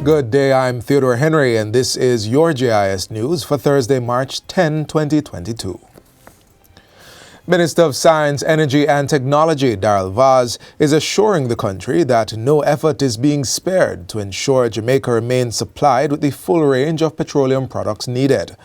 Good day, I'm Theodore Henry, and this is your JIS News for Thursday, March 10, 2022. Minister of Science, Energy and Technology, Darrell Vaz, is assuring the country that no effort is being spared to ensure Jamaica remains supplied with the full range of petroleum products needed.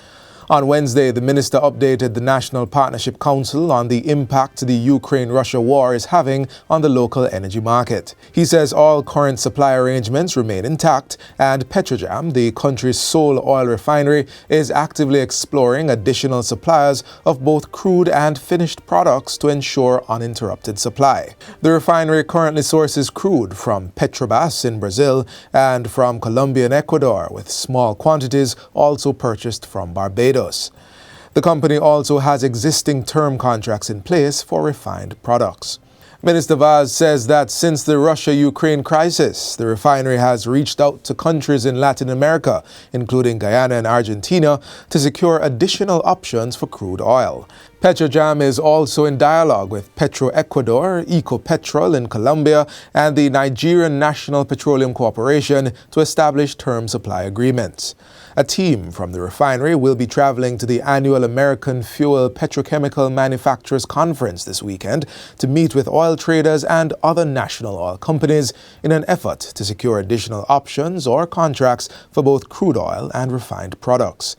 On Wednesday, the minister updated the National Partnership Council on the impact the Ukraine-Russia war is having on the local energy market. He says all current supply arrangements remain intact, and Petrojam, the country's sole oil refinery, is actively exploring additional suppliers of both crude and finished products to ensure uninterrupted supply. The refinery currently sources crude from Petrobras in Brazil and from Colombia and Ecuador, with small quantities also purchased from Barbados. The company also has existing term contracts in place for refined products. Minister Vaz says that since the Russia-Ukraine crisis, the refinery has reached out to countries in Latin America, including Guyana and Argentina, to secure additional options for crude oil. Petrojam is also in dialogue with Petroecuador, Ecopetrol in Colombia, and the Nigerian National Petroleum Corporation to establish term supply agreements. A team from the refinery will be traveling to the annual American Fuel Petrochemical Manufacturers Conference this weekend to meet with oil traders and other national oil companies in an effort to secure additional options or contracts for both crude oil and refined products.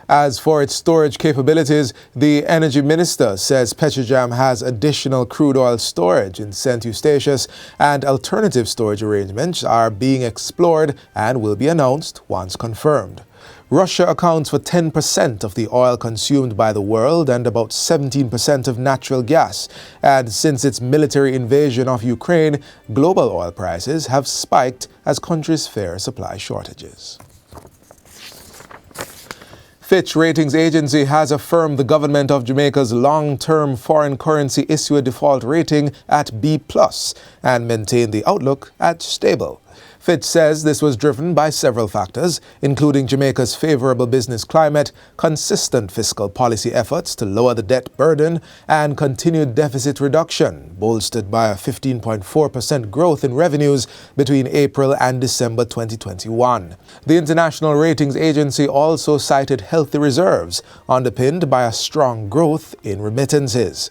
As for its storage capabilities, the energy minister says Petrojam has additional crude oil storage in St. Eustatius, and alternative storage arrangements are being explored and will be announced once confirmed. Russia accounts for 10% of the oil consumed by the world and about 17% of natural gas. And since its military invasion of Ukraine, global oil prices have spiked as countries fear supply shortages. Fitch Ratings Agency has affirmed the government of Jamaica's long-term foreign currency issuer default rating at B+ and maintained the outlook at stable. Fitch says this was driven by several factors, including Jamaica's favorable business climate, consistent fiscal policy efforts to lower the debt burden, and continued deficit reduction, bolstered by a 15.4% growth in revenues between April and December 2021. The International Ratings Agency also cited healthy reserves, underpinned by a strong growth in remittances.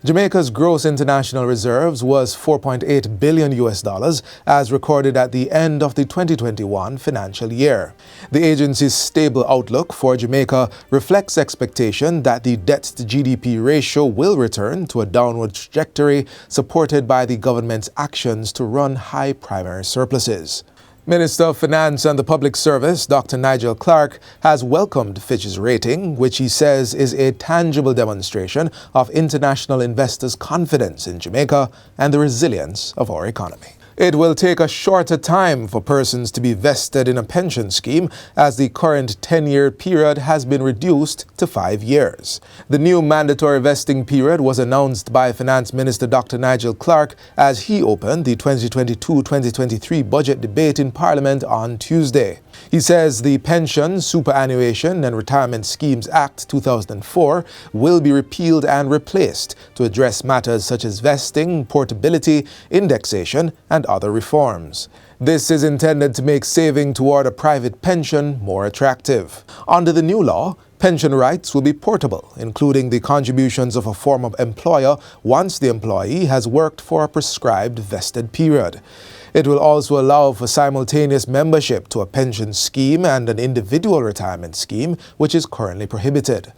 Jamaica's gross international reserves was $4.8 billion as recorded at the end of the 2021 financial year. The agency's stable outlook for Jamaica reflects expectation that the debt-to-GDP ratio will return to a downward trajectory, supported by the government's actions to run high primary surpluses. Minister of Finance and the Public Service, Dr. Nigel Clarke, has welcomed Fitch's rating, which he says is a tangible demonstration of international investors' confidence in Jamaica and the resilience of our economy. It will take a shorter time for persons to be vested in a pension scheme, as the current 10-year period has been reduced to 5 years. The new mandatory vesting period was announced by Finance Minister Dr. Nigel Clarke as he opened the 2022-2023 budget debate in Parliament on Tuesday. He says the Pension, Superannuation and Retirement Schemes Act 2004 will be repealed and replaced to address matters such as vesting, portability, indexation, and other reforms. This is intended to make saving toward a private pension more attractive. Under the new law, pension rights will be portable, including the contributions of a former employer once the employee has worked for a prescribed vested period. It will also allow for simultaneous membership to a pension scheme and an individual retirement scheme, which is currently prohibited.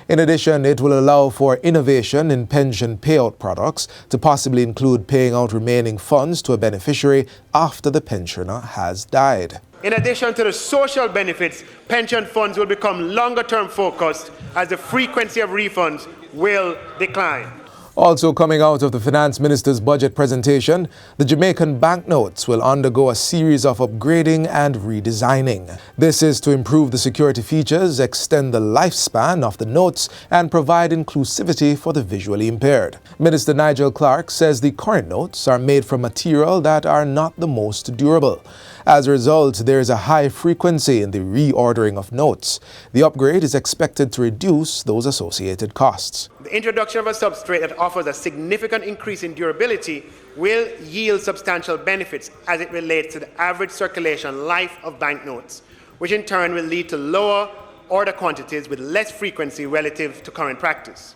In addition, it will allow for innovation in pension payout products to possibly include paying out remaining funds to a beneficiary after the pensioner has died. In addition to the social benefits, pension funds will become longer-term focused as the frequency of refunds will decline. Also coming out of the Finance Minister's budget presentation, the Jamaican banknotes will undergo a series of upgrading and redesigning. This is to improve the security features, extend the lifespan of the notes, and provide inclusivity for the visually impaired. Minister Nigel Clarke says the current notes are made from material that are not the most durable. As a result, there is a high frequency in the reordering of notes. The upgrade is expected to reduce those associated costs. The introduction of a substrate that offers a significant increase in durability will yield substantial benefits as it relates to the average circulation life of banknotes, which in turn will lead to lower order quantities with less frequency relative to current practice.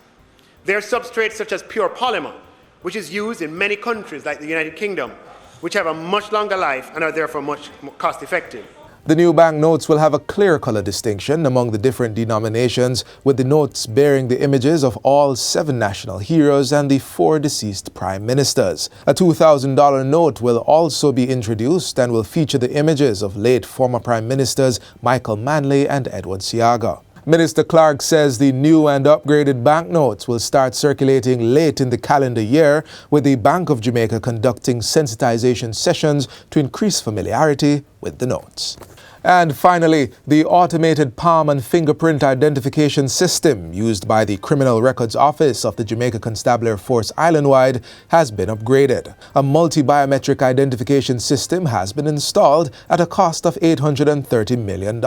There are substrates such as pure polymer, which is used in many countries like the United Kingdom, which have a much longer life and are therefore much more cost-effective. The new banknotes will have a clear color distinction among the different denominations, with the notes bearing the images of all 7 national heroes and the 4 deceased prime ministers. A $2,000 note will also be introduced and will feature the images of late former prime ministers Michael Manley and Edward Seaga. Minister Clark says the new and upgraded banknotes will start circulating late in the calendar year, with the Bank of Jamaica conducting sensitization sessions to increase familiarity with the notes. And finally, the automated palm and fingerprint identification system used by the Criminal Records Office of the Jamaica Constabulary Force island-wide has been upgraded. A multi-biometric identification system has been installed at a cost of $830 million.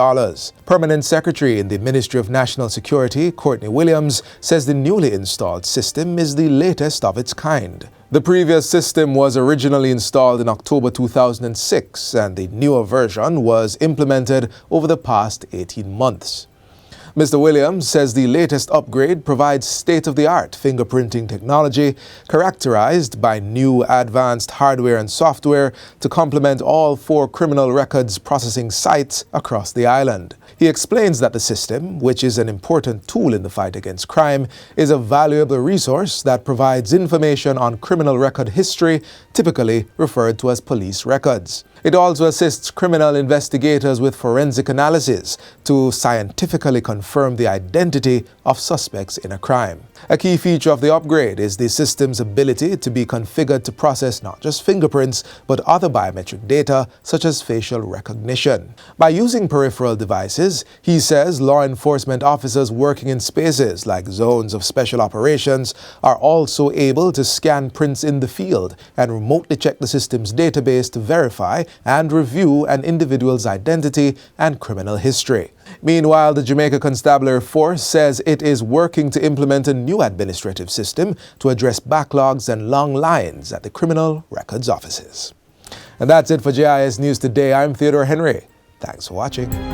Permanent Secretary in the Ministry of National Security, Courtney Williams, says the newly installed system is the latest of its kind. The previous system was originally installed in October 2006, and the newer version was implemented over the past 18 months. Mr. Williams says the latest upgrade provides state-of-the-art fingerprinting technology characterized by new advanced hardware and software to complement all 4 criminal records processing sites across the island. He explains that the system, which is an important tool in the fight against crime, is a valuable resource that provides information on criminal record history, typically referred to as police records. It also assists criminal investigators with forensic analysis to scientifically confirm the identity of suspects in a crime. A key feature of the upgrade is the system's ability to be configured to process not just fingerprints, but other biometric data such as facial recognition. By using peripheral devices, he says law enforcement officers working in spaces like zones of special operations are also able to scan prints in the field and remotely check the system's database to verify and review an individual's identity and criminal history. Meanwhile, the Jamaica Constabulary Force says it is working to implement a new administrative system to address backlogs and long lines at the criminal records offices. And that's it for JIS News Today. I'm Theodore Henry. Thanks for watching.